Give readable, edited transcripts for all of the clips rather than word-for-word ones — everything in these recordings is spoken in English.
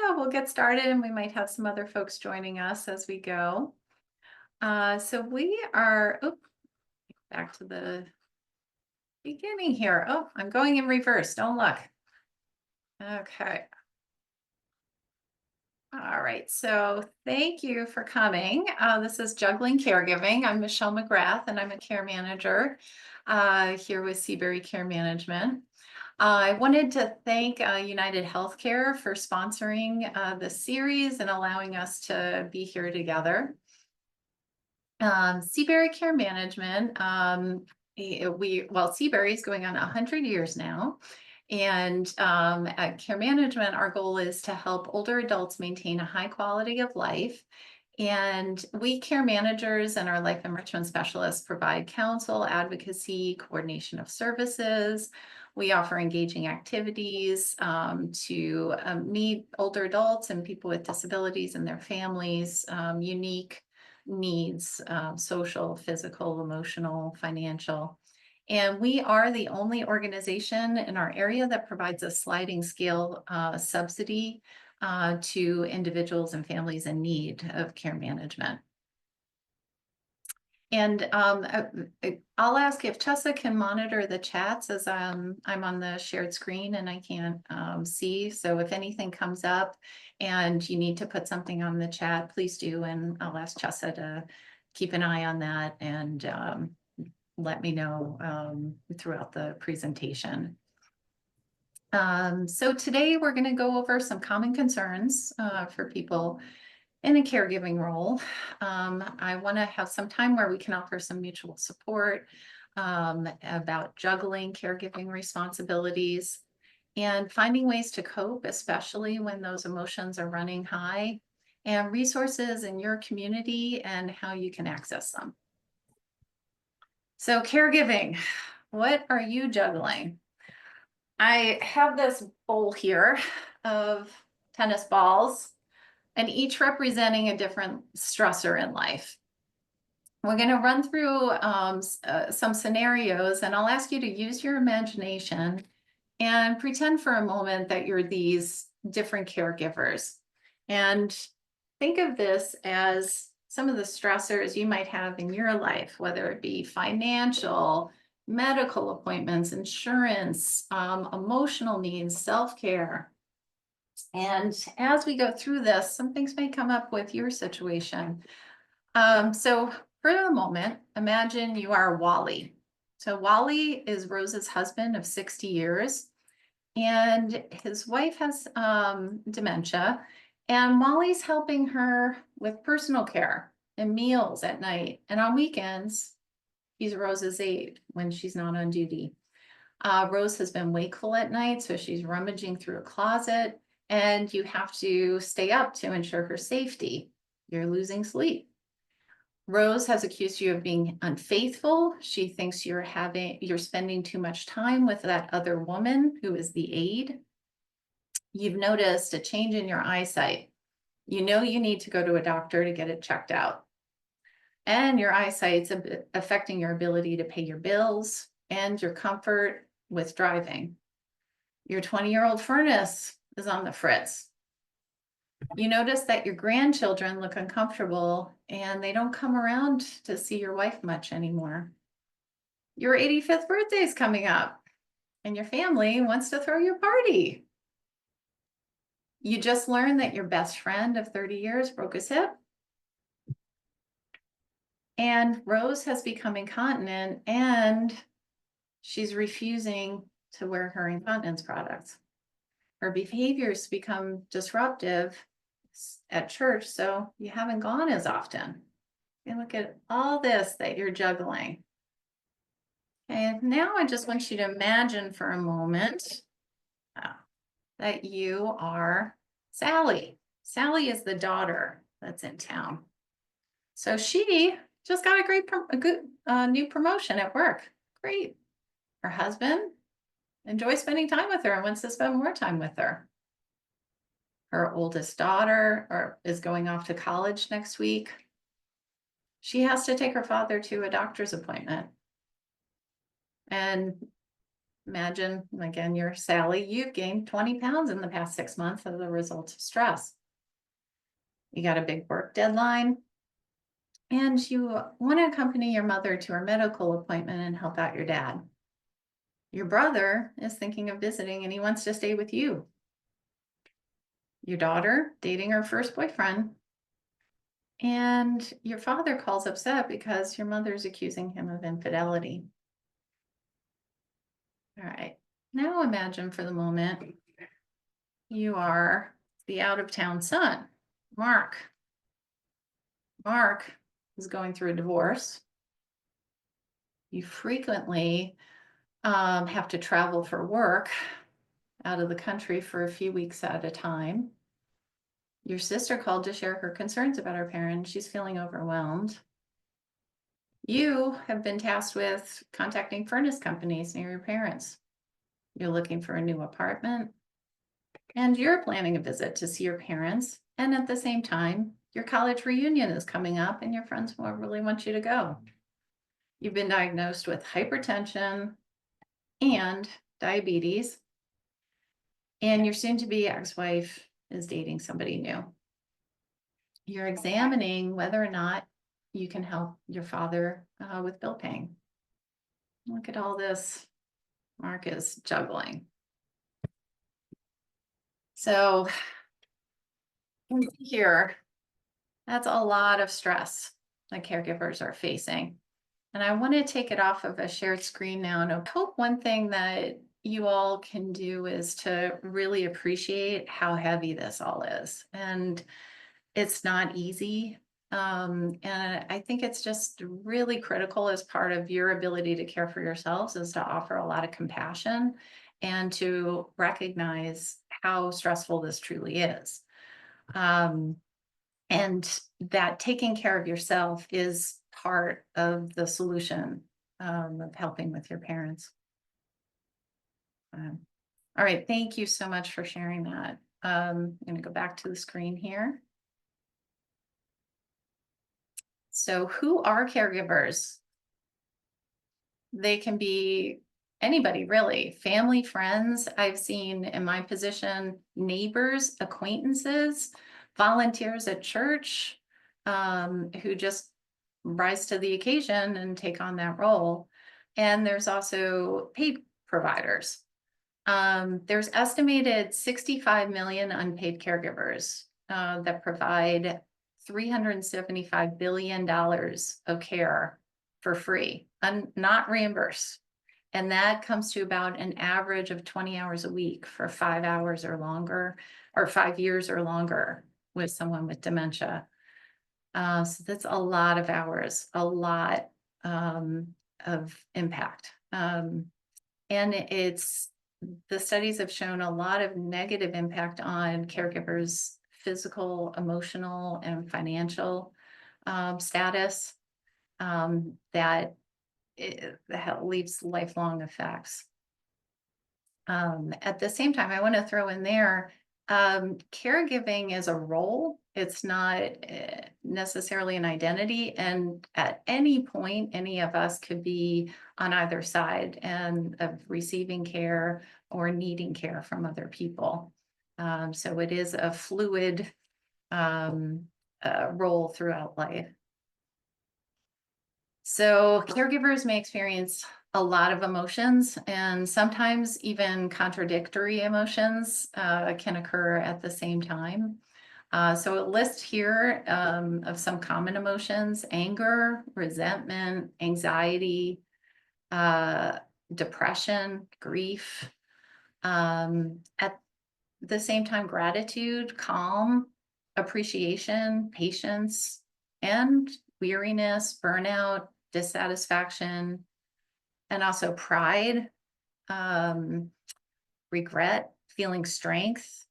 Yeah, we'll get started and we might have some other folks joining us as we go. So we are, back to the beginning here. Oh, I'm going in reverse. Don't look. Okay. All right. So thank you for coming. This is Juggling Caregiving. I'm Michelle McGrath and I'm a care manager here with Seabury Care Management. I wanted to thank United Healthcare for sponsoring this series and allowing us to be here together. Seabury Care Management, Seabury is going on 100 years now. And at Care Management, our goal is to help older adults maintain a high quality of life. And we care managers and our life enrichment specialists provide counsel, advocacy, coordination of services. We offer engaging activities to meet older adults and people with disabilities and their families, unique needs, social, physical, emotional, financial. And we are the only organization in our area that provides a sliding scale subsidy to individuals and families in need of care management. And I'll ask if Chessa can monitor the chats as I'm on the shared screen and I can't see. So if anything comes up and you need to put something on the chat, please do. And I'll ask Chessa to keep an eye on that and let me know throughout the presentation. So today we're going to go over some common concerns for people in a caregiving role. I want to have some time where we can offer some mutual support about juggling caregiving responsibilities and finding ways to cope, especially when those emotions are running high, and resources in your community and how you can access them. So caregiving, what are you juggling? I have this bowl here of tennis balls, and each representing a different stressor in life. We're going to run through some scenarios, and I'll ask you to use your imagination and pretend for a moment that you're these different caregivers. And think of this as some of the stressors you might have in your life, whether it be financial, medical appointments, insurance, emotional needs, self-care. And as we go through this, some things may come up with your situation. So for a moment, imagine you are Wally. So Wally is Rose's husband of 60 years, and his wife has dementia, and Molly's helping her with personal care and meals at night. And on weekends, he's Rose's aide when she's not on duty. Rose has been wakeful at night, so she's rummaging through a closet, and you have to stay up to ensure her safety. You're losing sleep. Rose has accused you of being unfaithful. She thinks you're spending too much time with that other woman who is the aide. You've noticed a change in your eyesight. You know you need to go to a doctor to get it checked out. And your eyesight's affecting your ability to pay your bills and your comfort with driving. Your 20-year-old furnace is on the fritz. You notice that your grandchildren look uncomfortable and they don't come around to see your wife much anymore. Your 85th birthday is coming up and your family wants to throw you a party. You just learned that your best friend of 30 years broke his hip. And Rose has become incontinent and she's refusing to wear her incontinence products. Her behaviors become disruptive at church, so you haven't gone as often. And look at all this that you're juggling. And now I just want you to imagine for a moment that you are Sally. Sally is the daughter that's in town. So she just got a good new promotion at work. Great. Her husband enjoys spending time with her and wants to spend more time with her. Her oldest daughter is going off to college next week. She has to take her father to a doctor's appointment. And Imagine, again, you're Sally, you've gained 20 pounds in the past 6 months as a result of stress. You got a big work deadline, and you want to accompany your mother to her medical appointment and help out your dad. Your brother is thinking of visiting and he wants to stay with you. Your daughter dating her first boyfriend, and your father calls upset because your mother's accusing him of infidelity. All right, now imagine for the moment you are the out-of-town son, Mark. Mark is going through a divorce. You frequently have to travel for work out of the country for a few weeks at a time. Your sister called to share her concerns about her parents. She's feeling overwhelmed. You have been tasked with contacting furnace companies near your parents. You're looking for a new apartment, and you're planning a visit to see your parents. And at the same time, your college reunion is coming up and your friends will really want you to go. You've been diagnosed with hypertension and diabetes, and your soon-to-be ex-wife is dating somebody new. You're examining whether or not you can help your father with bill paying. Look at all this. Mark is juggling. So here, that's a lot of stress that caregivers are facing. And I want to take it off of a shared screen now. And I hope one thing that you all can do is to really appreciate how heavy this all is. And it's not easy. And I think it's just really critical as part of your ability to care for yourselves is to offer a lot of compassion and to recognize how stressful this truly is. And that taking care of yourself is part of the solution of helping with your parents. All right, thank you so much for sharing that. I'm going to go back to the screen here. So who are caregivers? They can be anybody, really. Family, friends. I've seen in my position, neighbors, acquaintances, volunteers at church, who just rise to the occasion and take on that role. And there's also paid providers. There's estimated 65 million unpaid caregivers that provide $375 billion of care for free, not reimbursed. And that comes to about an average of 20 hours a week for 5 hours or longer, or 5 years or longer with someone with dementia. So that's a lot of hours, a lot of impact. And the studies have shown a lot of negative impact on caregivers' physical, emotional, and financial status that leaves lifelong effects. At the same time, I want to throw in there, caregiving is a role. It's not necessarily an identity. And at any point, any of us could be on either side and of receiving care or needing care from other people. So it is a fluid role throughout life. So caregivers may experience a lot of emotions, and sometimes even contradictory emotions can occur at the same time. So a list here of some common emotions: anger, resentment, anxiety, depression, grief. At the same time, gratitude, calm, appreciation, patience, and weariness, burnout, dissatisfaction, and also pride, regret, feeling strength.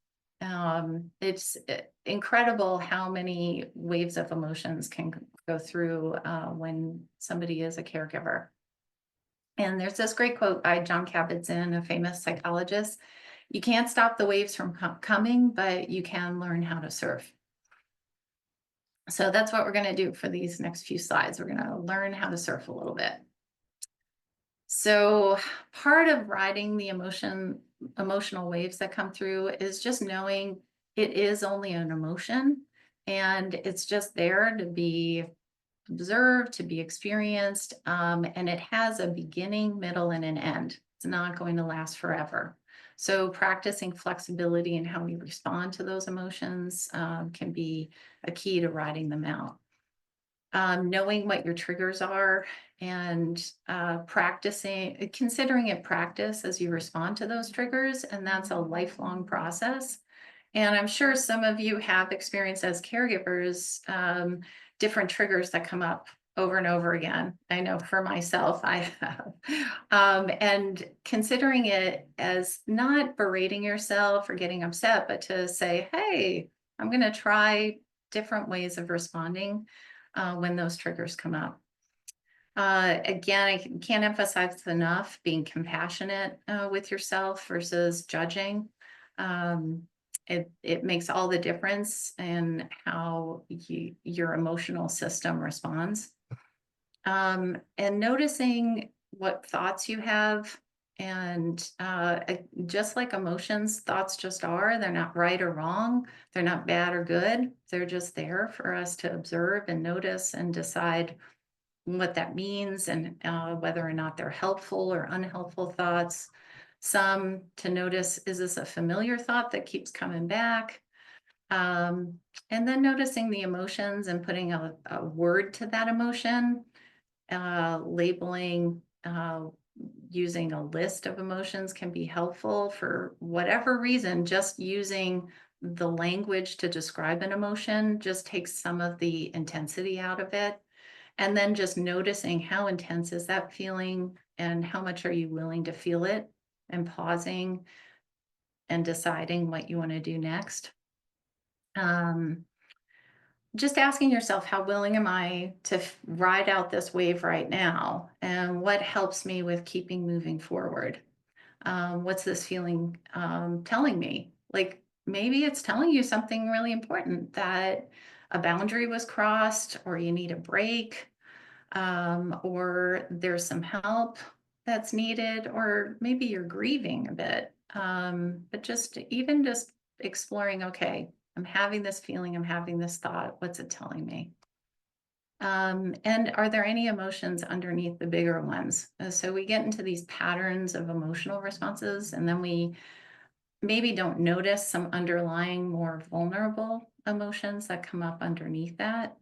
It's incredible how many waves of emotions can go through when somebody is a caregiver. And there's this great quote by John Kabat-Zinn, a famous psychologist: "You can't stop the waves from coming, but you can learn how to surf." So that's what we're going to do for these next few slides. We're going to learn how to surf a little bit. So part of riding the emotional waves that come through is just knowing it is only an emotion and it's just there to be observed, to be experienced, and it has a beginning, middle, and an end. It's not going to last forever. So practicing flexibility in how we respond to those emotions can be a key to riding them out. Knowing what your triggers are and considering it practice as you respond to those triggers, and that's a lifelong process. And I'm sure some of you have experienced as caregivers, different triggers that come up over and over again. I know for myself, I have. And considering it as not berating yourself or getting upset, but to say, hey, I'm going to try different ways of responding when those triggers come up. Again, I can't emphasize enough being compassionate with yourself versus judging. It makes all the difference in how your emotional system responds. And noticing what thoughts you have. And just like emotions, thoughts just are. They're not right or wrong. They're not bad or good. They're just there for us to observe and notice and decide what that means and whether or not they're helpful or unhelpful thoughts. Some to notice, is this a familiar thought that keeps coming back? And then noticing the emotions and putting a word to that emotion, labeling, using a list of emotions can be helpful for whatever reason. Just using the language to describe an emotion just takes some of the intensity out of it. And then just noticing how intense is that feeling and how much are you willing to feel it, and pausing and deciding what you want to do next. Just asking yourself, how willing am I to ride out this wave right now? And what helps me with keeping moving forward? What's this feeling telling me? Like maybe it's telling you something really important, that a boundary was crossed or you need a break, or there's some help that's needed, or maybe you're grieving a bit. But just exploring, okay, I'm having this feeling, I'm having this thought, what's it telling me? And are there any emotions underneath the bigger ones? So we get into these patterns of emotional responses, and then we maybe don't notice some underlying more vulnerable emotions that come up underneath that.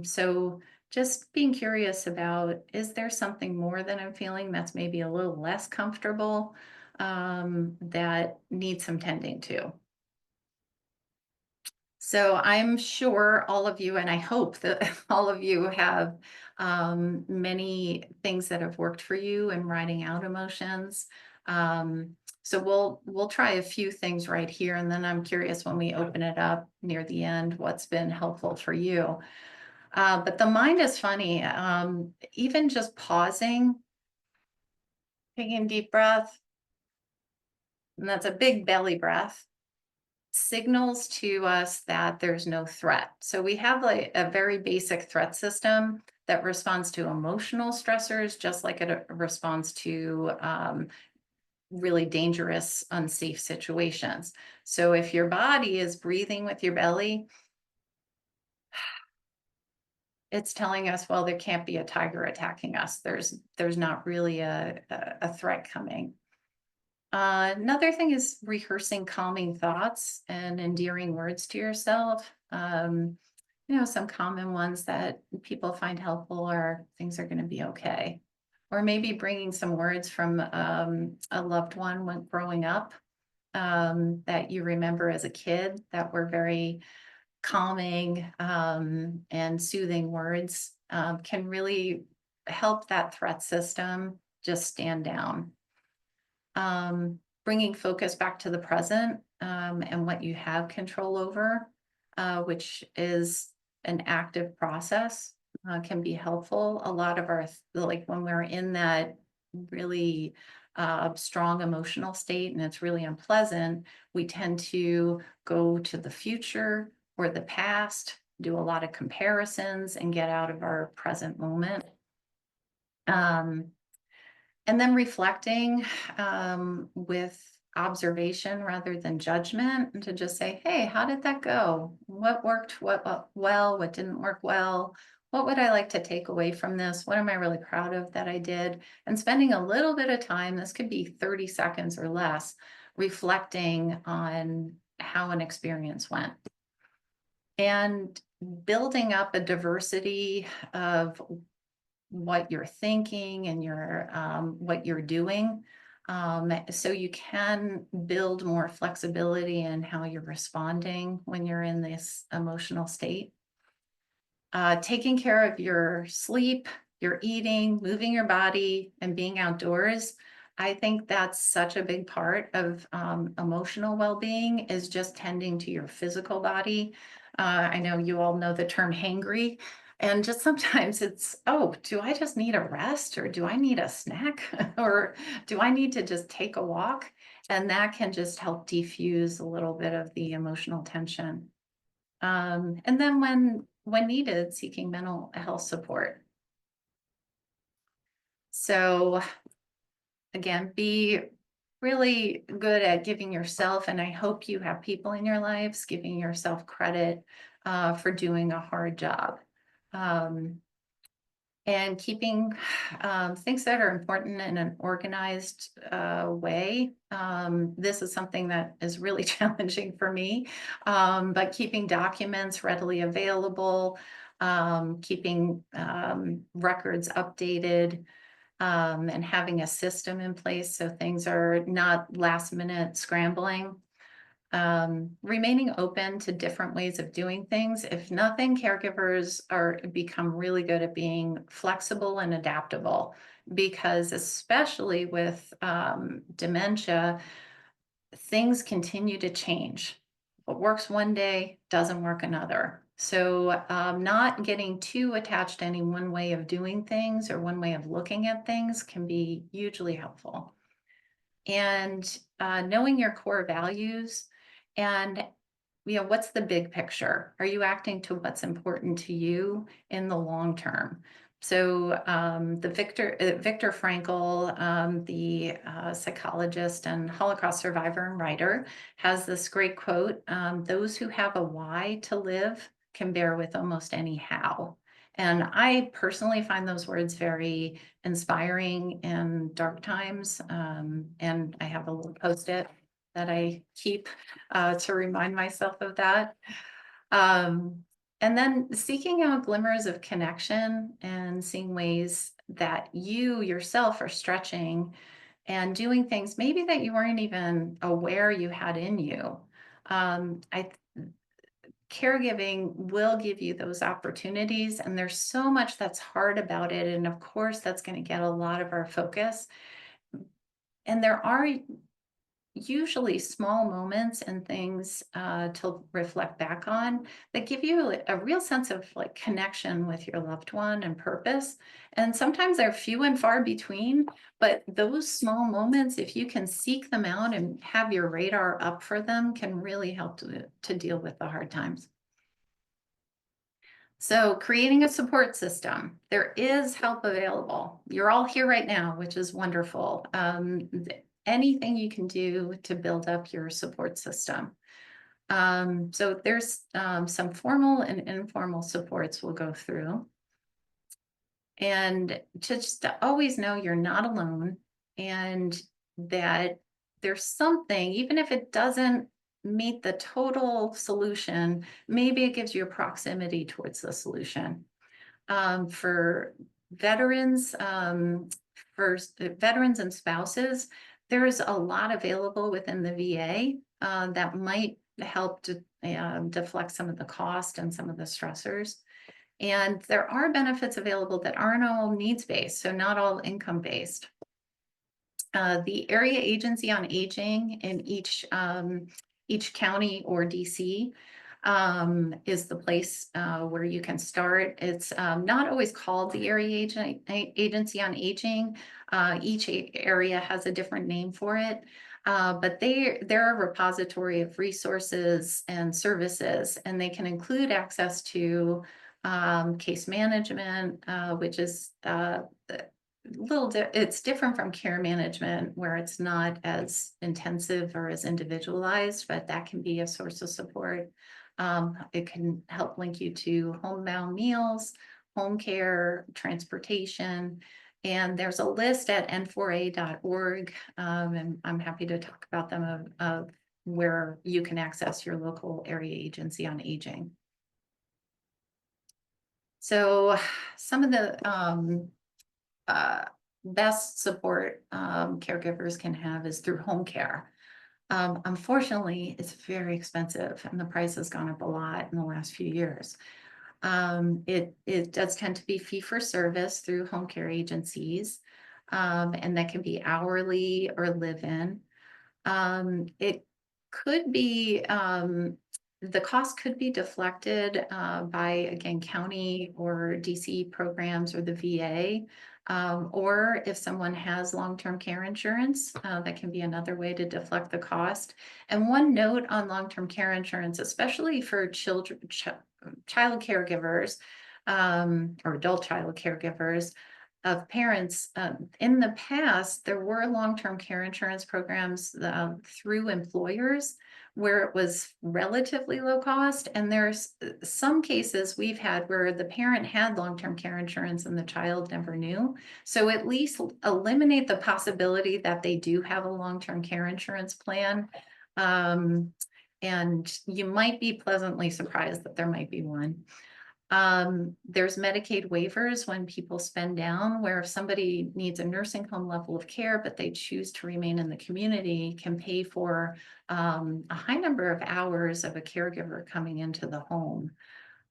So just being curious about, is there something more that I'm feeling that's maybe a little less comfortable, that needs some tending to? So I'm sure all of you, and I hope that all of you have many things that have worked for you in writing out emotions. So we'll try a few things right here, and then I'm curious when we open it up near the end, what's been helpful for you. But the mind is funny. Even just pausing, taking a deep breath, and that's a big belly breath, signals to us that there's no threat. So we have like a very basic threat system that responds to emotional stressors, just like it responds to really dangerous, unsafe situations. So if your body is breathing with your belly, it's telling us, well, there can't be a tiger attacking us. There's not really a threat coming. Another thing is rehearsing calming thoughts and endearing words to yourself. Some common ones that people find helpful are, things are going to be okay. Or maybe bringing some words from a loved one when growing up, that you remember as a kid that were very calming and soothing words, can really help that threat system just stand down. Bringing focus back to the present, and what you have control over, which is an active process, can be helpful. A lot of like when we're in that really strong emotional state and it's really unpleasant, we tend to go to the future or the past, do a lot of comparisons, and get out of our present moment. And then reflecting with observation rather than judgment, and to just say, hey, how did that go? What worked well? What didn't work well? What would I like to take away from this? What am I really proud of that I did? And spending a little bit of time, this could be 30 seconds or less, reflecting on how an experience went. And building up a diversity of what you're thinking and your what you're doing, so you can build more flexibility in how you're responding when you're in this emotional state. Taking care of your sleep, your eating, moving your body, and being outdoors. I think that's such a big part of emotional well-being, is just tending to your physical body. I know you all know the term hangry, and just sometimes it's, oh, do I just need a rest, or do I need a snack, or do I need to just take a walk? And that can just help defuse a little bit of the emotional tension. And then when needed, seeking mental health support. So again, be really good at giving yourself, and I hope you have people in your lives, giving yourself credit for doing a hard job. And keeping things that are important in an organized way. This is something that is really challenging for me, but keeping documents readily available, keeping records updated, and having a system in place so things are not last minute scrambling. Remaining open to different ways of doing things. If nothing, caregivers become really good at being flexible and adaptable, because especially with dementia, things continue to change. What works one day doesn't work another. So not getting too attached to any one way of doing things or one way of looking at things can be hugely helpful. And knowing your core values, and what's the big picture? Are you acting to what's important to you in the long term? So the Viktor Frankl, the psychologist and Holocaust survivor and writer, has this great quote: "Those who have a why to live can bear with almost any how." And I personally find those words very inspiring in dark times. And I have a little post-it that I keep to remind myself of that. And then seeking out glimmers of connection and seeing ways that you yourself are stretching and doing things maybe that you weren't even aware you had in you. Caregiving will give you those opportunities, and there's so much that's hard about it. And of course, that's going to get a lot of our focus. And there are usually small moments and things to reflect back on that give you a real sense of like connection with your loved one and purpose. And sometimes they're few and far between, but those small moments, if you can seek them out and have your radar up for them, can really help to deal with the hard times. So creating a support system, there is help available. You're all here right now, which is wonderful. Anything you can do to build up your support system. So there's some formal and informal supports we'll go through. And just to always know you're not alone, and that there's something, even if it doesn't meet the total solution, maybe it gives you a proximity towards the solution. For veterans, veterans and spouses, there's a lot available within the VA that might help to deflect some of the cost and some of the stressors. And there are benefits available that aren't all needs-based, so not all income-based. The Area Agency on Aging in each county or DC is the place where you can start. It's not always called the Area Agency on Aging. Each area has a different name for it. But they're a repository of resources and services, and they can include access to case management, which is it's different from care management where it's not as intensive or as individualized, but that can be a source of support. It can help link you to homebound meals, home care, transportation, and there's a list at n4a.org, and I'm happy to talk about them of where you can access your local area agency on aging. So some of the best support caregivers can have is through home care. Unfortunately, it's very expensive and the price has gone up a lot in the last few years. It does tend to be fee for service through home care agencies, and that can be hourly or live-in. It could be, the cost could be deflected by, again, county or DC programs or the VA. Or if someone has long-term care insurance, that can be another way to deflect the cost. And one note on long-term care insurance, especially for child caregivers, or adult child caregivers of parents, in the past, there were long-term care insurance programs through employers where it was relatively low cost. And there's some cases we've had where the parent had long-term care insurance and the child never knew. So at least eliminate the possibility that they do have a long-term care insurance plan. And you might be pleasantly surprised that there might be one. There's Medicaid waivers when people spend down, where if somebody needs a nursing home level of care, but they choose to remain in the community, can pay for a high number of hours of a caregiver coming into the home.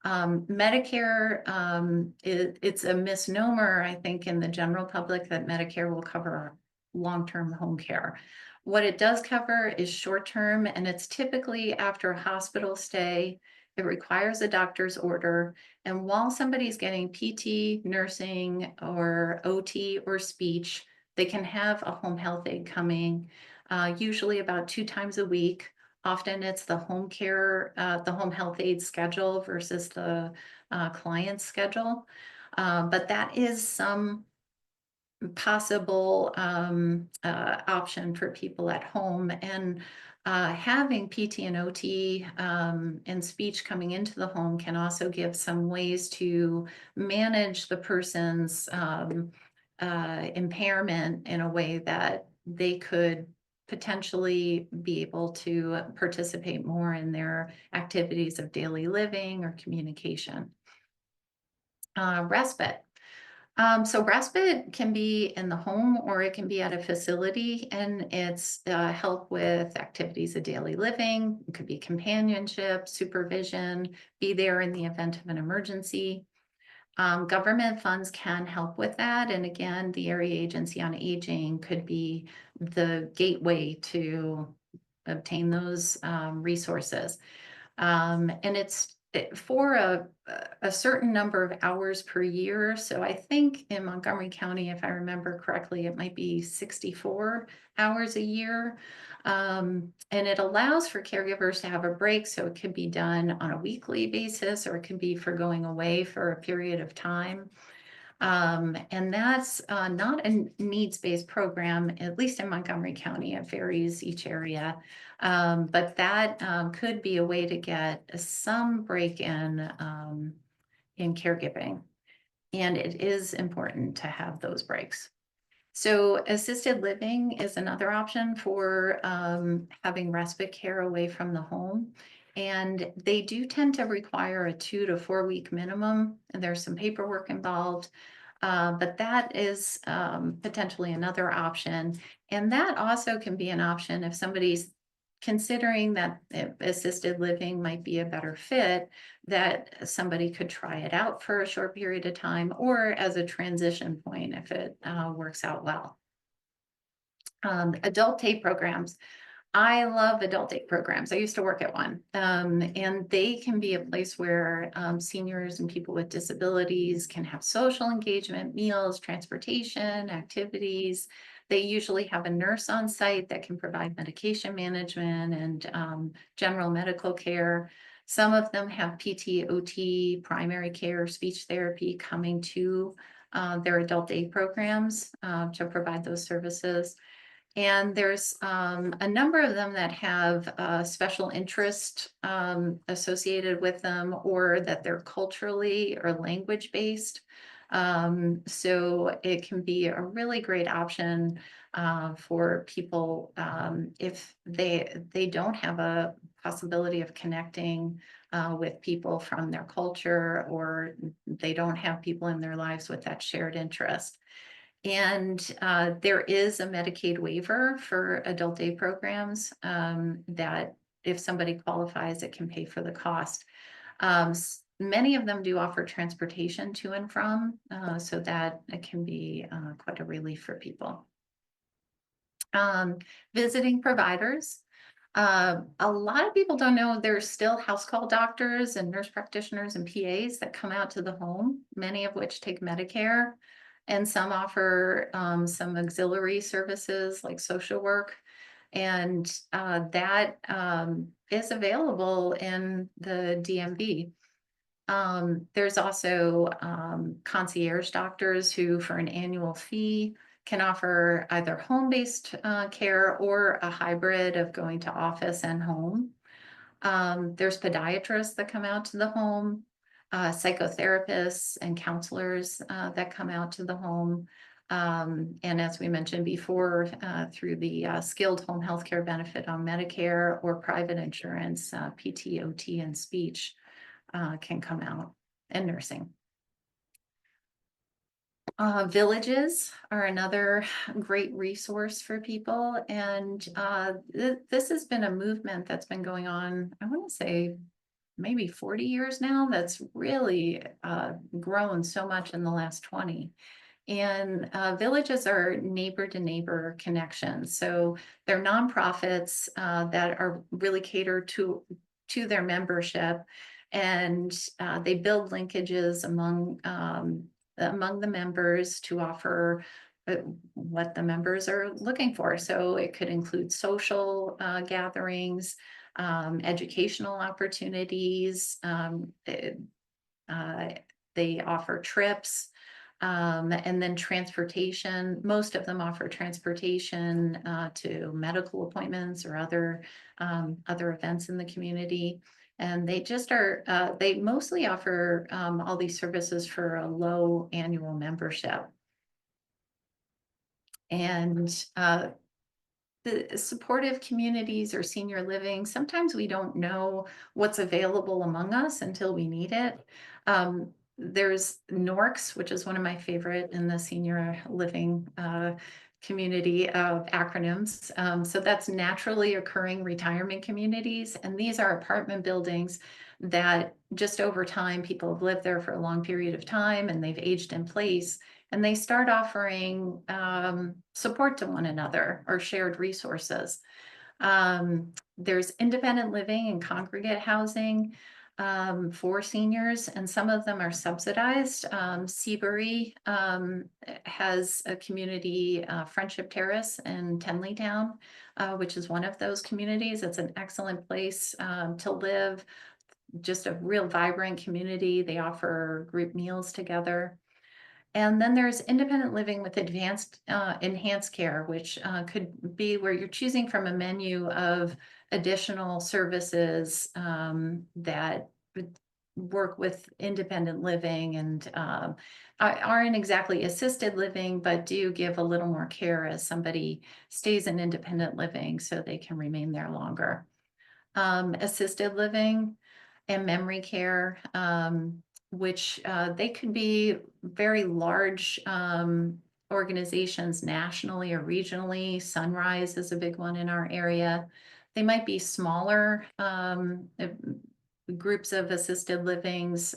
Medicare, it's a misnomer, I think, in the general public that Medicare will cover long-term home care. What it does cover is short-term, and it's typically after a hospital stay. It requires a doctor's order. And while somebody's getting PT, nursing, or OT or speech, they can have a home health aide coming, usually about 2 times a week. Often it's the home care, the home health aide schedule versus the client's schedule. But that is some possible option for people at home. And having PT and OT and speech coming into the home can also give some ways to manage the person's impairment in a way that they could potentially be able to participate more in their activities of daily living or communication. Respite. So respite can be in the home or it can be at a facility, and it's help with activities of daily living. It could be companionship, supervision, be there in the event of an emergency. Government funds can help with that. And again, the Area Agency on Aging could be the gateway to obtain those resources. And it's for a certain number of hours per year. So I think in Montgomery County, if I remember correctly, it might be 64 hours a year. And it allows for caregivers to have a break. So it could be done on a weekly basis, or it could be for going away for a period of time. And that's not a needs-based program, at least in Montgomery County. It varies each area. But that could be a way to get some break in caregiving. And it is important to have those breaks. So assisted living is another option for having respite care away from the home. And they do tend to require a 2 to 4 week minimum, and there's some paperwork involved. But that is potentially another option. And that also can be an option if somebody's considering that assisted living might be a better fit, that somebody could try it out for a short period of time or as a transition point if it works out well. Adult day programs. I love adult day programs. I used to work at one, and they can be a place where seniors and people with disabilities can have social engagement, meals, transportation, activities. They usually have a nurse on site that can provide medication management and general medical care. Some of them have PT, OT, primary care, speech therapy coming to their adult day programs to provide those services. And there's a number of them that have special interest associated with them, or that they're culturally or language based. So it can be a really great option for people if they don't have a possibility of connecting with people from their culture, or they don't have people in their lives with that shared interest. And there is a Medicaid waiver for adult day programs that if somebody qualifies, it can pay for the cost. Many of them do offer transportation to and from, so that it can be quite a relief for people. Visiting providers. A lot of people don't know there's still house call doctors and nurse practitioners and PAs that come out to the home, many of which take Medicare. And some offer some auxiliary services like social work. And that is available in the DMV. There's also concierge doctors who, for an annual fee, can offer either home-based care or a hybrid of going to office and home. There's podiatrists that come out to the home, psychotherapists and counselors that come out to the home. And as we mentioned before, through the skilled home healthcare benefit on Medicare or private insurance, PT, OT, and speech can come out, and nursing. Villages are another great resource for people. And this has been a movement that's been going on, I want to say, maybe 40 years now. That's really grown so much in the last 20. And villages are neighbor to neighbor connections. So they're nonprofits that are really catered to their membership. And they build linkages among the members to offer what the members are looking for. So it could include social gatherings, educational opportunities. They offer trips, and then transportation. Most of them offer transportation to medical appointments or other events in the community. And they just are, they mostly offer all these services for a low annual membership. And the supportive communities or senior living, sometimes we don't know what's available among us until we need it. There's NORCS, which is one of my favorite in the senior living community of acronyms. So that's naturally occurring retirement communities. And these are apartment buildings that just over time, people have lived there for a long period of time and they've aged in place. And they start offering support to one another or shared resources. There's independent living and congregate housing for seniors, and some of them are subsidized. Seabury has a community, Friendship Terrace in Tenleytown, which is one of those communities. It's an excellent place to live, just a real vibrant community. They offer group meals together. And then there's independent living with enhanced care, which could be where you're choosing from a menu of additional services that would work with independent living, and aren't exactly assisted living, but do give a little more care as somebody stays in independent living so they can remain there longer. Assisted living and memory care, which they could be very large organizations nationally or regionally. Sunrise is a big one in our area. They might be smaller groups of assisted livings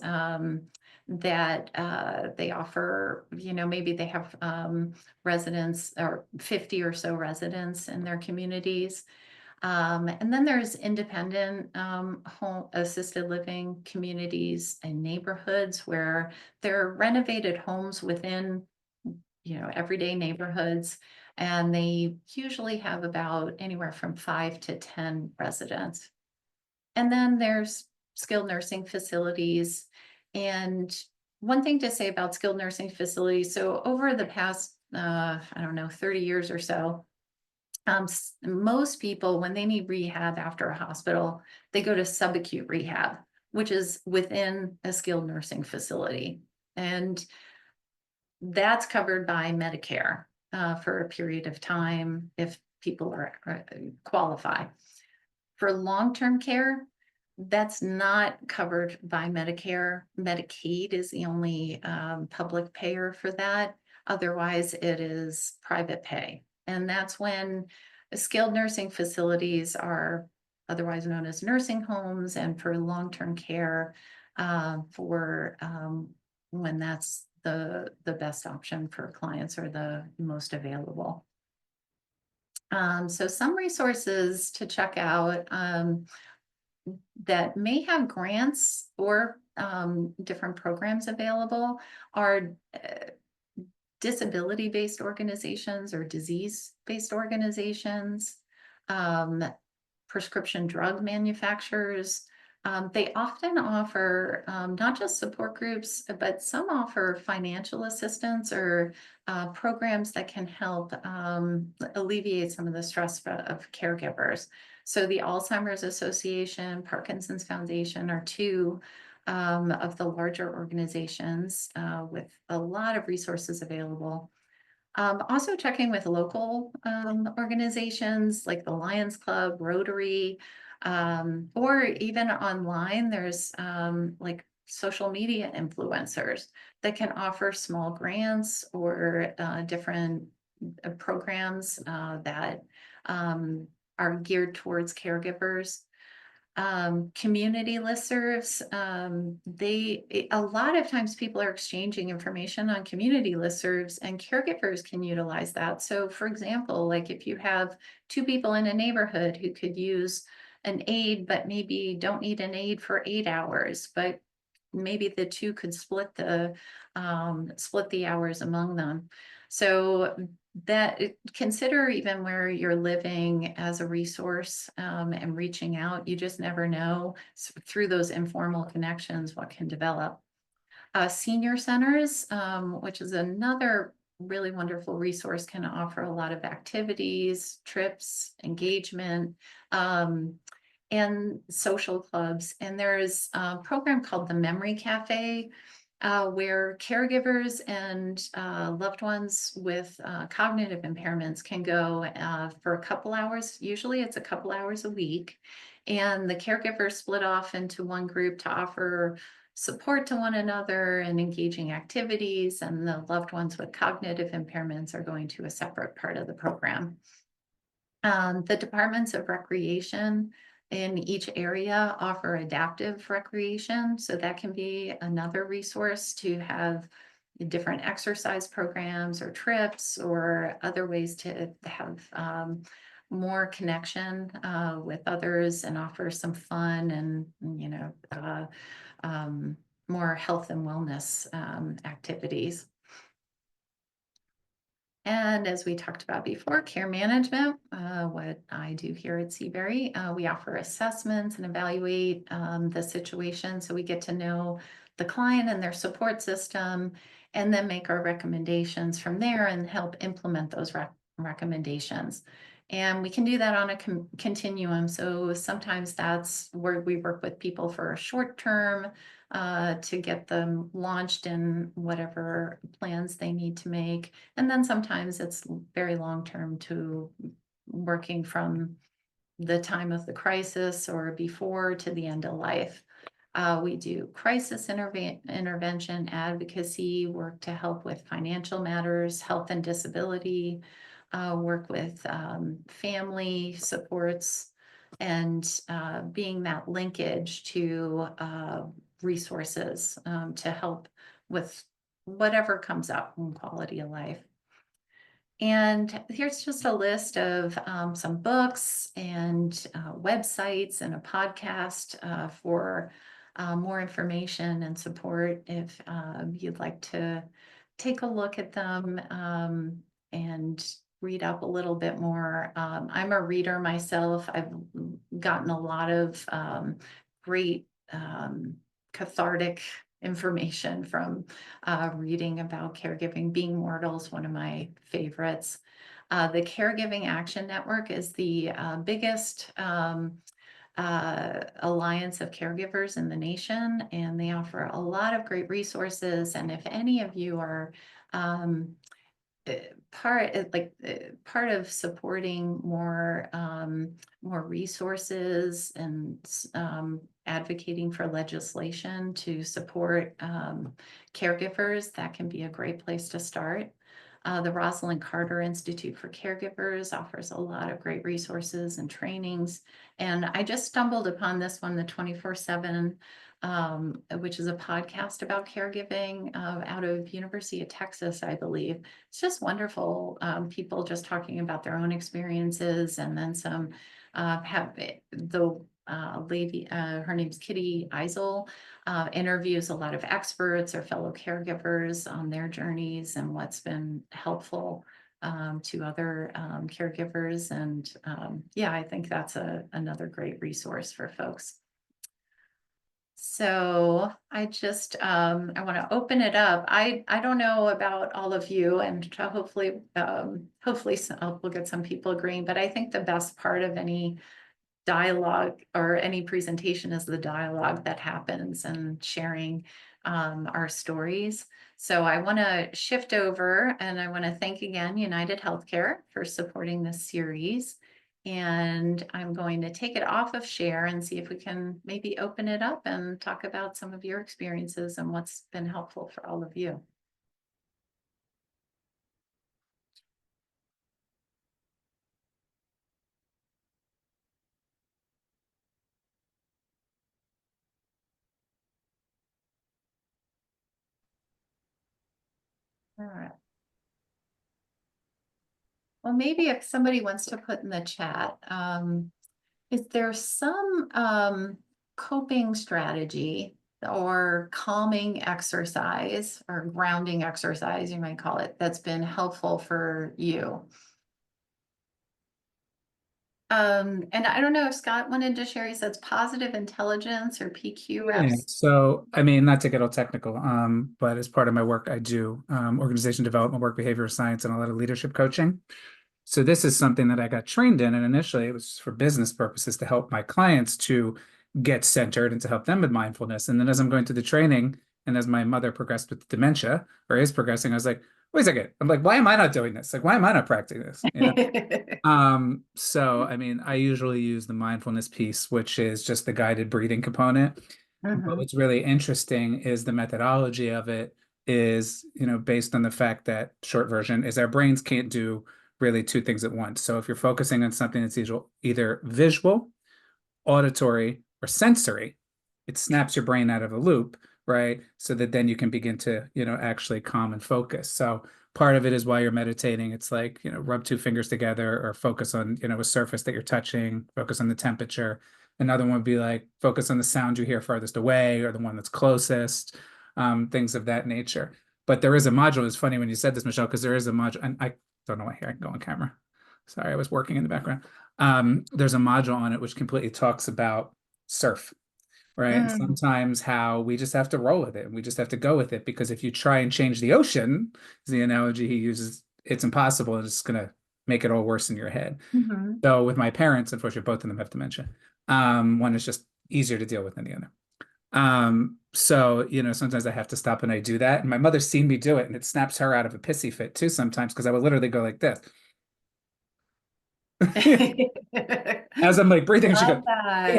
that they offer, maybe they have residents, or 50 or so residents in their communities. And then there's independent home assisted living communities and neighborhoods where there are renovated homes within, everyday neighborhoods. And they usually have about anywhere from 5 to 10 residents. And then there's skilled nursing facilities. And one thing to say about skilled nursing facilities. So over the past, I don't know, 30 years or so, most people, when they need rehab after a hospital, they go to subacute rehab, which is within a skilled nursing facility. And that's covered by Medicare for a period of time if people qualify. For long-term care, that's not covered by Medicare. Medicaid is the only public payer for that. Otherwise, it is private pay. And that's when skilled nursing facilities are otherwise known as nursing homes, and for long-term care for when that's the best option for clients or the most available. So some resources to check out that may have grants or different programs available are disability-based organizations or disease-based organizations, prescription drug manufacturers. They often offer not just support groups, but some offer financial assistance or programs that can help alleviate some of the stress of caregivers. So the Alzheimer's Association, Parkinson's Foundation are two of the larger organizations with a lot of resources available. Also checking with local organizations like the Lions Club, Rotary, or even online, there's like social media influencers that can offer small grants or different programs that are geared towards caregivers. Community listservs, a lot of times people are exchanging information on community listservs, and caregivers can utilize that. So for example, like if you have two people in a neighborhood who could use an aid, but maybe don't need an aid for 8 hours, but maybe the two could split the hours among them. So that consider even where you're living as a resource and reaching out. You just never know through those informal connections what can develop. Senior centers, which is another really wonderful resource, can offer a lot of activities, trips, engagement, and social clubs. And there's a program called the Memory Cafe, where caregivers and loved ones with cognitive impairments can go for a couple hours. Usually it's a couple hours a week. And the caregivers split off into one group to offer support to one another and engaging activities. And the loved ones with cognitive impairments are going to a separate part of the program. The departments of recreation in each area offer adaptive recreation. So that can be another resource to have different exercise programs or trips or other ways to have more connection with others and offer some fun and, more health and wellness activities. And as we talked about before, care management, what I do here at Seabury, we offer assessments and evaluate the situation. So we get to know the client and their support system, and then make our recommendations from there and help implement those recommendations. And we can do that on a continuum. So sometimes that's where we work with people for a short term to get them launched in whatever plans they need to make. And then sometimes it's very long-term to working from the time of the crisis or before to the end of life. We do crisis intervention, advocacy, work to help with financial matters, health and disability, work with family supports, and being that linkage to resources to help with whatever comes up in quality of life. And here's just a list of some books and websites and a podcast for more information and support if you'd like to take a look at them and read up a little bit more. I'm a reader myself. I've gotten a lot of great cathartic information from reading about caregiving. Being Mortal is one of my favorites. The Caregiving Action Network is the biggest alliance of caregivers in the nation, and they offer a lot of great resources. And if any of you are part of supporting more resources and advocating for legislation to support caregivers, that can be a great place to start. The Rosalind Carter Institute for Caregivers offers a lot of great resources and trainings. And I just stumbled upon this one, the 24/7, which is a podcast about caregiving out of University of Texas, I believe. It's just wonderful. People just talking about their own experiences, and then some have the lady, her name's Kitty Eisel, interviews a lot of experts or fellow caregivers on their journeys and what's been helpful to other caregivers. And yeah, I think that's another great resource for folks. So I just, I want to open it up. I don't know about all of you, and hopefully we'll get some people agreeing, but I think the best part of any dialogue or any presentation is the dialogue that happens and sharing our stories. So I want to shift over, and I want to thank again United Healthcare for supporting this series. And I'm going to take it off of share and see if we can maybe open it up and talk about some of your experiences and what's been helpful for all of you. All right. Well, maybe if somebody wants to put in the chat, is there some coping strategy or calming exercise or grounding exercise, you might call it, that's been helpful for you? And I don't know if Scott wanted to share. He says positive intelligence or PQ reps. So, I mean, not to get all technical, but as part of my work, I do organization development work, behavioral science, and a lot of leadership coaching. So this is something that I got trained in, and initially it was for business purposes to help my clients to get centered and to help them with mindfulness. And then as I'm going through the training, and as my mother progressed with dementia or is progressing, I was like, wait a second. I'm like, why am I not doing this? Like, why am I not practicing this? So I mean, I usually use the mindfulness piece, which is just the guided breathing component. But what's really interesting is the methodology of it is, based on the fact that short version is our brains can't do really two things at once. So if you're focusing on something that's either visual, auditory, or sensory, it snaps your brain out of a loop, right? So that then you can begin to, actually calm and focus. So part of it is while you're meditating, it's like, rub two fingers together or focus on, a surface that you're touching, focus on the temperature. Another one would be like focus on the sound you hear farthest away or the one that's closest, things of that nature. But there is a module. It's funny when you said this, Michelle, because there is a module, and I don't know why here I can go on camera. Sorry, I was working in the background. There's a module on it which completely talks about surf, right? And sometimes how we just have to roll with it and we just have to go with it, because if you try and change the ocean, is the analogy he uses, it's impossible and it's going to make it all worse in your head. So with my parents, unfortunately, both of them have dementia. One is just easier to deal with than the other. So, sometimes I have to stop and I do that. And my mother's seen me do it and it snaps her out of a pissy fit too sometimes, because I would literally go like this. As I'm like breathing, she goes,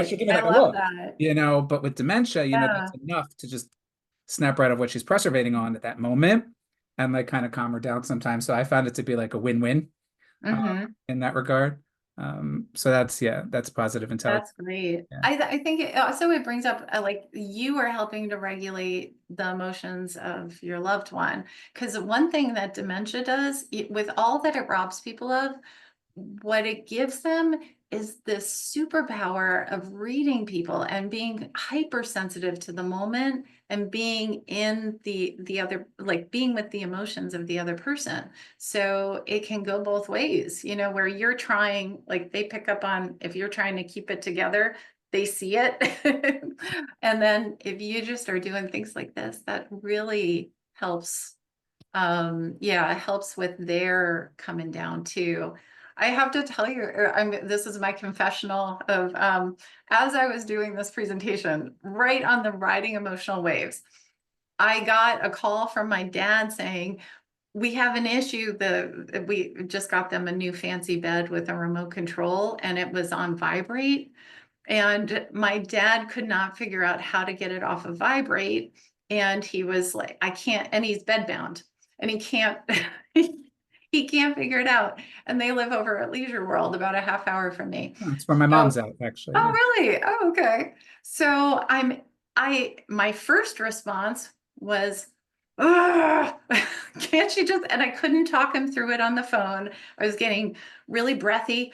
she'll give me like a look, but with dementia, that's enough to just snap right off what she's preservating on at that moment and like kind of calm her down sometimes. So I found it to be like a win-win in that regard. So that's positive intelligence. That's great. Yeah. I think it brings up like you are helping to regulate the emotions of your loved one. Because one thing that dementia does, with all that it robs people of, what it gives them is this superpower of reading people and being hypersensitive to the moment and being in the other, like being with the emotions of the other person. So it can go both ways, where you're trying, like they pick up on, if you're trying to keep it together, they see it. And then if you just are doing things like this, that really helps. Yeah, it helps with their coming down too. I have to tell you, this is my confessional of, as I was doing this presentation, right on the riding emotional waves, I got a call from my dad saying, we have an issue. We just got them a new fancy bed with a remote control, and it was on vibrate. And my dad could not figure out how to get it off of vibrate. And he was like, I can't, and he's bedbound and he can't, he can't figure it out. And they live over at Leisure World, about a half hour from me. That's where my So, mom's at, actually. oh, Yeah. really? Oh, okay. So my first response was, "Ugh, can't you just," and I couldn't talk him through it on the phone. I was getting really breathy.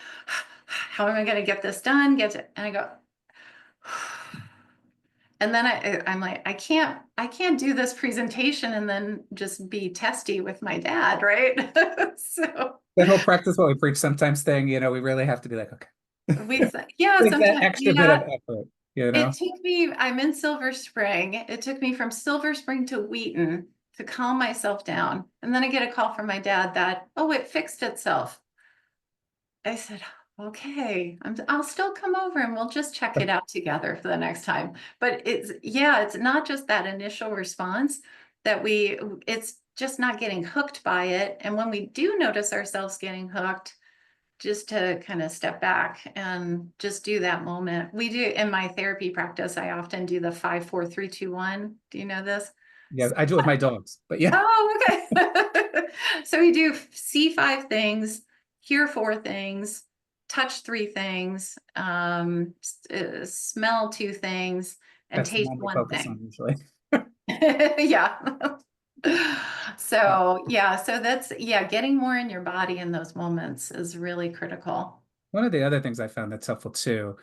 How am I going to get this done? And I go, and then I'm like, I can't do this presentation and then just be testy with my dad, right? So That whole practice what we preach sometimes thing, we really have to be like, okay. yeah, Take that sometimes, extra bit of yeah. effort, It took me, I'm in Silver Spring. It took me from Silver Spring to Wheaton to calm myself down. And then I get a call from my dad that, oh, it fixed itself. I said, okay, I'll still come over and we'll just check it out together for the next time. But it's not just that initial response that it's just not getting hooked by it. And when we do notice ourselves getting hooked, just to kind of step back and just do that moment. We do in my therapy practice, I often do the 5, 4, 3, 2, 1. Do you know this? Yeah, I do it with my dogs, but yeah. Oh, okay. So we do see 5 things, hear 4 things, touch 3 things, smell 2 things, and That's the taste one we one focus on thing. usually. Yeah. So yeah, so that's, yeah, getting more in your body in those moments is really critical. One of the other things I found that's helpful too,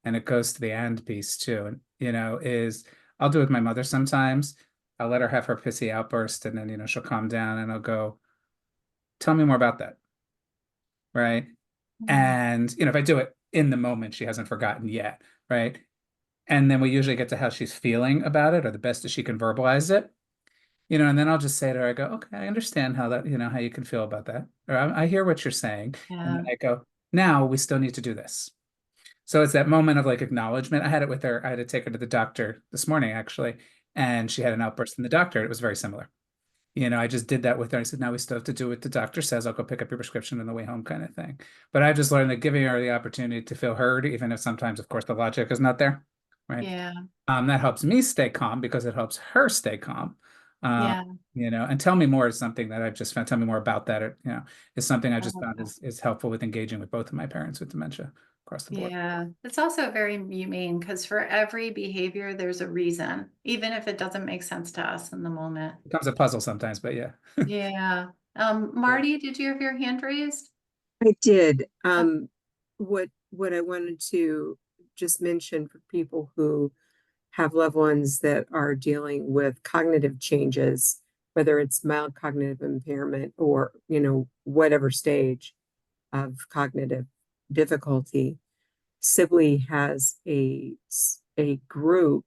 and it goes to the and piece too, and is I'll do it with my mother sometimes. I'll let her have her pissy outburst and then, she'll calm down and I'll go, tell me more about that. Right. Mhm. And, if I do it in the moment, she hasn't forgotten yet. Right. And then we usually get to how she's feeling about it or the best that she can verbalize it. And then I'll just say to her, I go, okay, I understand how that, how you can feel about that. Or I hear what you're saying. And then Yeah. I go, now we still need to do this. So it's that moment of like acknowledgement. I had it with her. I had to take her to the doctor this morning, actually, and she had an outburst from the doctor. It was very similar. I just did that with her. I said, now we still have to do what the doctor says. I'll go pick up your prescription on the way home, kind of thing. But I just learned that giving her the opportunity to feel heard, even if sometimes, of course, the logic is not there, right? Yeah. That helps me stay calm because it helps her stay calm. Um, Yeah. and tell me more is something that I've just found. Tell me more about that. Or, is something I I just love found that. is helpful with engaging with both of my parents with dementia across the board. Yeah. It's also very humane because for every behavior, there's a reason, even if it doesn't make sense to us in the moment. It becomes a puzzle sometimes, but yeah. Yeah. Yeah. Marty, did you have your hand raised? I did. Oh, What I wanted to just mention for people who have loved ones that are dealing with cognitive changes, whether it's mild cognitive impairment or, whatever stage of cognitive difficulty, Sibley has a group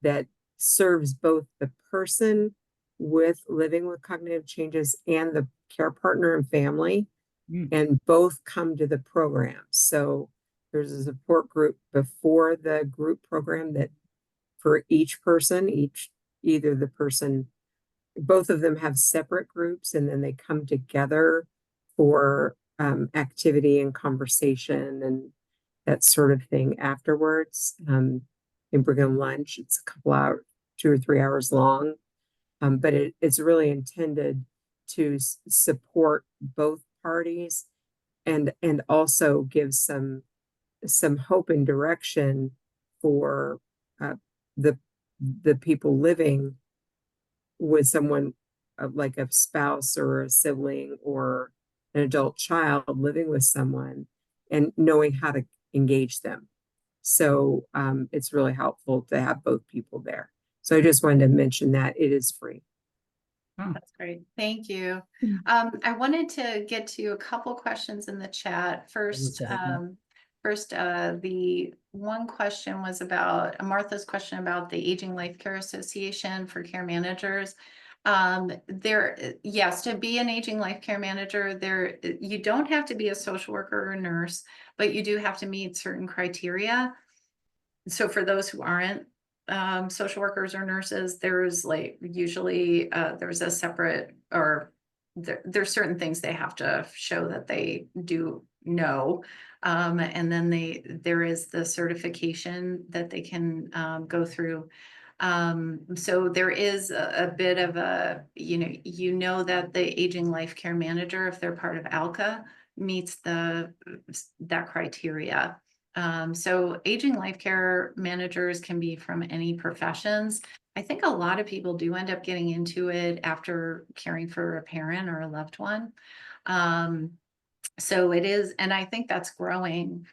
that serves both the person with living with cognitive changes and the care partner and family, Mm. and both come to the program. So there's a support group before the group program that for each person, either the person, both of them have separate groups, and then they come together for activity and conversation and that sort of thing afterwards. And bring them lunch. It's a couple hours, 2 or 3 hours long, but it's really intended to support both parties and also give some hope and direction for uh, the the people living with someone like a spouse or a sibling or an adult child living with someone and knowing how to engage them. So it's really helpful to have both people there. So I just wanted to mention that it is free. Oh, that's great. Thank you. Mm. I wanted to get to a couple questions in the chat. I wish First, I had more. First, the one question was about Martha's question about the Aging Life Care Association for care managers. Yes, to be an aging life care manager, you don't have to be a social worker or nurse, but you do have to meet certain criteria. So for those who aren't social workers or nurses, there's like usually there's a separate, or there's certain things they have to show that they do know. And then there is the certification that they can go through. So there is a bit of a, you know that the aging life care manager, if they're part of ALCA, meets that criteria. So aging life care managers can be from any professions. I think a lot of people do end up getting into it after caring for a parent or a loved one. So it is, and I think that's growing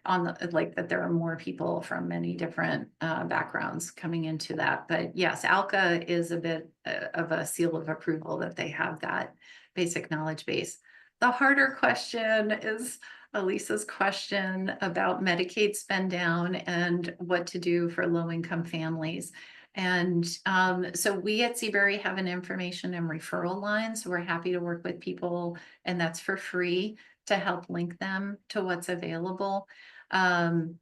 on the, like, that there are more people from many different backgrounds coming into that. But yes, ALCA is a bit of a seal of approval that they have that basic knowledge base. The harder question is Elisa's question about Medicaid spend down and what to do for low-income families. And so we at Seabury have an information and referral line. So we're happy to work with people, and that's for free, to help link them to what's available. And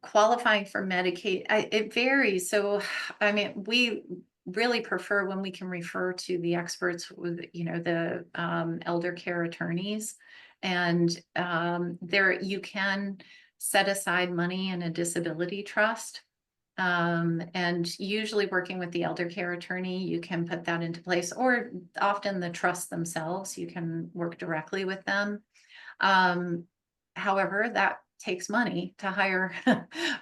qualifying for Medicaid, it varies. So, I mean, we really prefer when we can refer to the experts with, the elder care attorneys. And there you can set aside money in a disability trust. And usually working with the elder care attorney, you can put that into place, or often the trusts themselves, you can work directly with them. However, that takes money to hire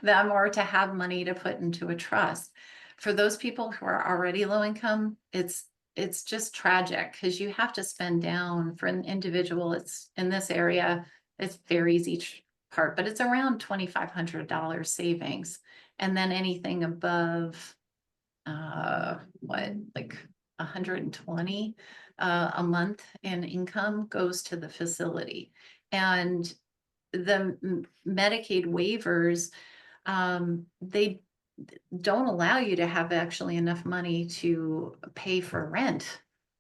them or to have money to put into a trust. For those people who are already low income, it's just tragic because you have to spend down for an individual. It's in this area, it varies each part, but it's around $2,500 savings. And then anything above, like 120 a month in income goes to the facility. And the Medicaid waivers, they don't allow you to have actually enough money to pay for rent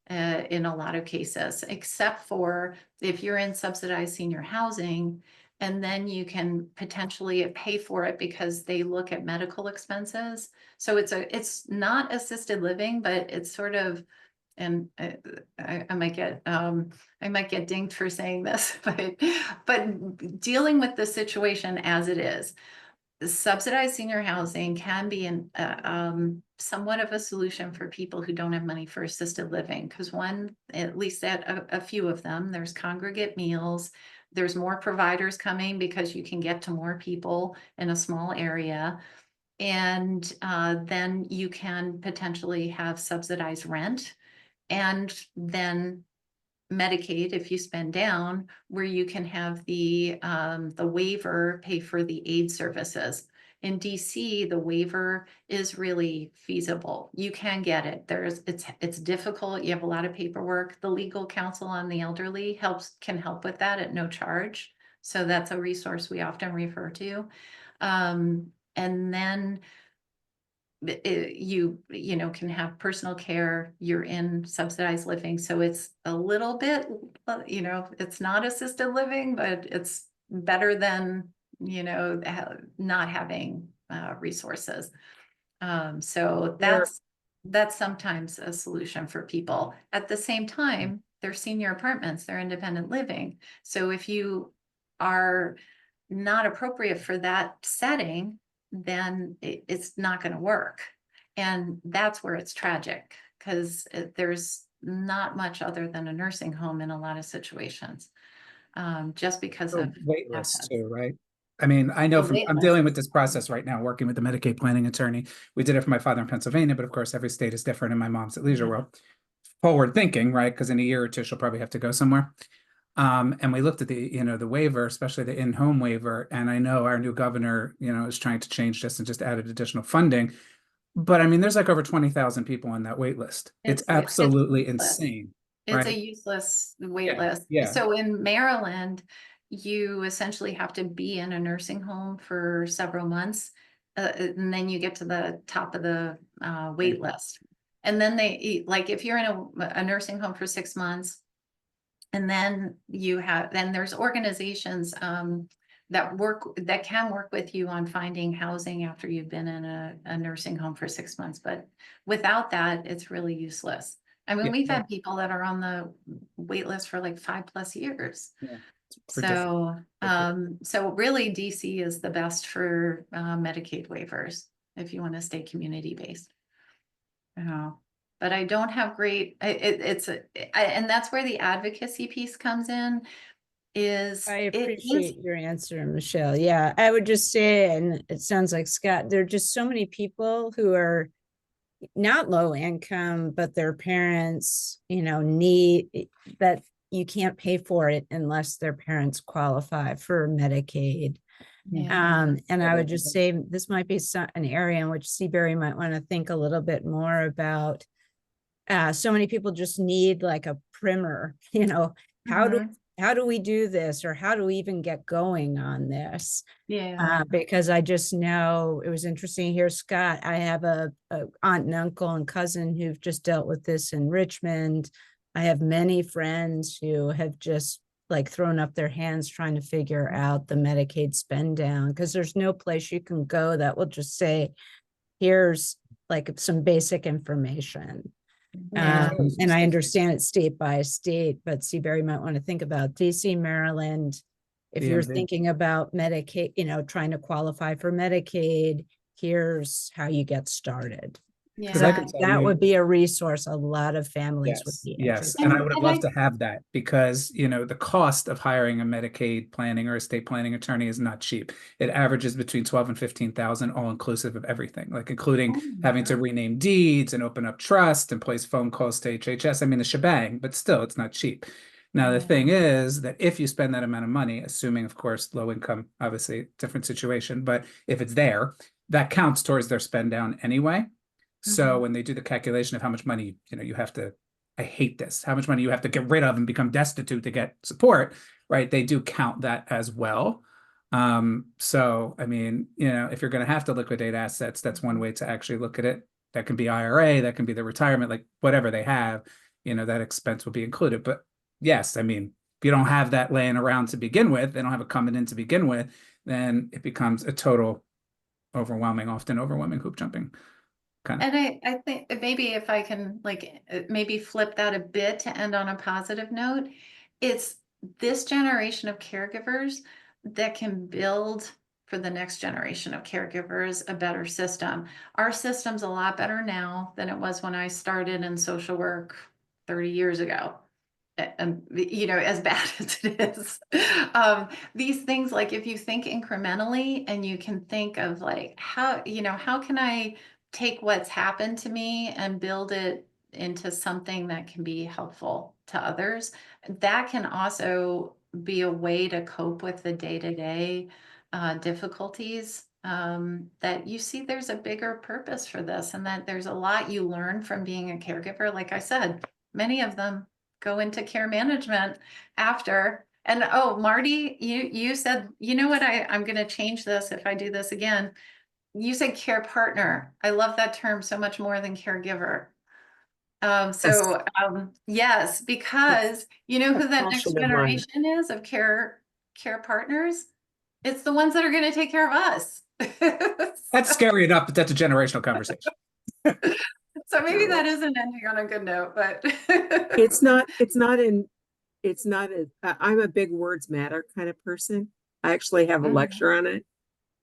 in a lot of cases, except for if you're in subsidized senior housing, and then you can potentially pay for it because they look at medical expenses. So it's not assisted living, but it's sort of, and I might get dinged for saying this, but dealing with the situation as it is, subsidized senior housing can be somewhat of a solution for people who don't have money for assisted living. Because at least at a few of them, there's congregate meals, there's more providers coming because you can get to more people in a small area. And then you can potentially have subsidized rent, and then Medicaid, if you spend down, where you can have the waiver pay for the aid services. In DC, the waiver is really feasible. You can get it. It's difficult. You have a lot of paperwork. The legal counsel on the elderly can help with that at no charge. So that's a resource we often refer to. And then you can have personal care, you're in subsidized living. So it's a little bit, it's not assisted living, but it's better than, not having resources. So that's sometimes a solution for people. At the same time, they're senior apartments, they're independent living. So if you are not appropriate for that setting, then it's not going to work. And that's where it's tragic, because there's not much other than a nursing home in a lot of situations, just because of wait lists assets. too, right? I mean, I know The I'm wait dealing list. with this process right now, working with the Medicaid planning attorney. We did it for my father in Pennsylvania, but of course, every state is different, and my mom's at Leisure World. Forward thinking, right? Because in a year or two, she'll probably have to go somewhere. And we looked at the waiver, especially the in-home waiver. And I know our new governor, is trying to change this and just added additional funding. But I mean, there's like over 20,000 people on that wait list. It's absolutely useless. insane. It's a Right? useless wait Yeah. list. Yeah. So in Maryland, you essentially have to be in a nursing home for several months. And then you get to the top of the wait list. And then like if you're in a nursing home for 6 months, and then then there's organizations that can work with you on finding housing after you've been in a nursing home for 6 months. But without that, it's really useless. I mean, Yeah. we've had people that are on the wait list for like 5+ years. Yeah. For different- So really DC is the best for Medicaid waivers if you want to stay community based. But I don't have great, and that's where the advocacy piece comes in. I appreciate your answer, Michelle. Yeah, I would just say, and it sounds like Scott, there are just so many people who are not low income, but their parents, need that you can't pay for it unless their parents qualify for Medicaid. And I would just say this might be an area in which Seabury might want to think a little bit more about. So many people just need like a primer, how do we do this, or how do we even get going on this? Because I just know it was interesting here, Scott. I have a aunt and uncle and cousin who've just dealt with this in Richmond. I have many friends who have just like thrown up their hands trying to figure out the Medicaid spend down, because there's no place you can go that will just say, here's like some basic information. And I understand it's state by state, but Seabury might want to think about DC, Maryland. If you're thinking about Medicaid, trying to qualify for Medicaid, here's how you get started. That would be a resource a lot of families would be interested in. And I would have loved to have that, because the cost of hiring a Medicaid planning or estate planning attorney is not cheap. It averages between 12 and 15,000, all inclusive of everything, like including having to rename deeds and open up trust and place phone calls to HHS. I mean, the shebang, but still, it's not cheap. Now, the thing is that if you spend that amount of money, assuming, of course, low income, obviously different situation, but if it's there, that counts towards their spend down anyway. So when they do the calculation of how much money, you have to, I hate this, how much money you have to get rid of and become destitute to get support, right? They do count that as well. So, I mean, if you're going to have to liquidate assets, that's one way to actually look at it. That can be IRA, that can be the retirement, like whatever they have, that expense will be included. But yes, I mean, if you don't have that laying around to begin with, they don't have it coming in to begin with, then it becomes a total often overwhelming hoop jumping. And I think maybe if I can maybe flip that a bit to end on a positive note, it's this generation of caregivers that can build for the next generation of caregivers a better system. Our system's a lot better now than it was when I started in social work 30 years ago. And as bad as it is, these things, like if you think incrementally and you can think of like how can I take what's happened to me and build it into something that can be helpful to others, that can also be a way to cope with the day-to-day difficulties, that you see there's a bigger purpose for this, and that there's a lot you learn from being a caregiver. Like I said, many of them go into care management after. And Marty, you said, what, I'm going to change this if I do this again. You said care partner. I love that term so much more than caregiver. Yes, because you know who that next generation is of care partners? It's the ones that are going to take care of us. That's scary enough, but that's a generational conversation. So maybe that isn't ending on a good note, but I'm a big words matter kind of person. I actually have a lecture on it.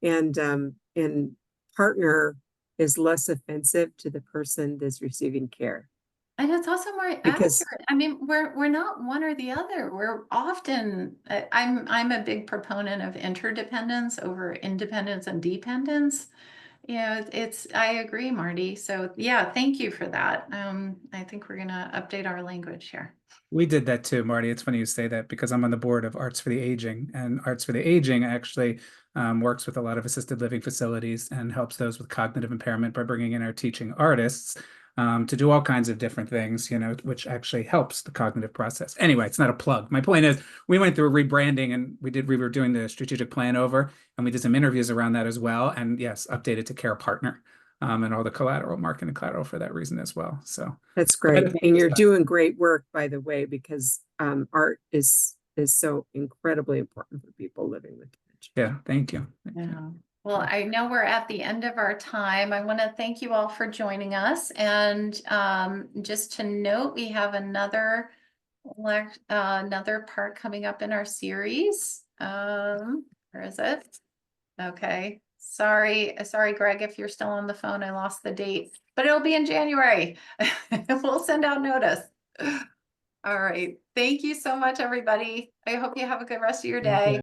And partner is less offensive to the person that's receiving care. And it's also more accurate. I mean, we're not one or the other. We're often, I'm a big proponent of interdependence over independence and dependence. I agree, Marty. So yeah, thank you for that. I think we're gonna update our language here. We did that too, Marty. It's funny you say that, because I'm on the board of Arts for the Aging, and Arts for the Aging actually works with a lot of assisted living facilities and helps those with cognitive impairment by bringing in our teaching artists. to do all kinds of different things, you know, which actually helps the cognitive process. Anyway, it's not a plug. My point is we went through a rebranding and we were doing the strategic plan over and we did some interviews around that as well. And yes, updated to care partner. And all the collateral, marketing collateral for that reason as well. So that's great. And you're doing great work, by the way, because art is so incredibly important for people living with dementia. Yeah, thank you. Yeah. Well, I know we're at the end of our time. I want to thank you all for joining us. And just to note, we have another part coming up in our series. Where is it? Okay. Sorry, Greg, if you're still on the phone, I lost the date, but it'll be in January. We'll send out notice. All right. Thank you so much, everybody. I hope you have a good rest of your day.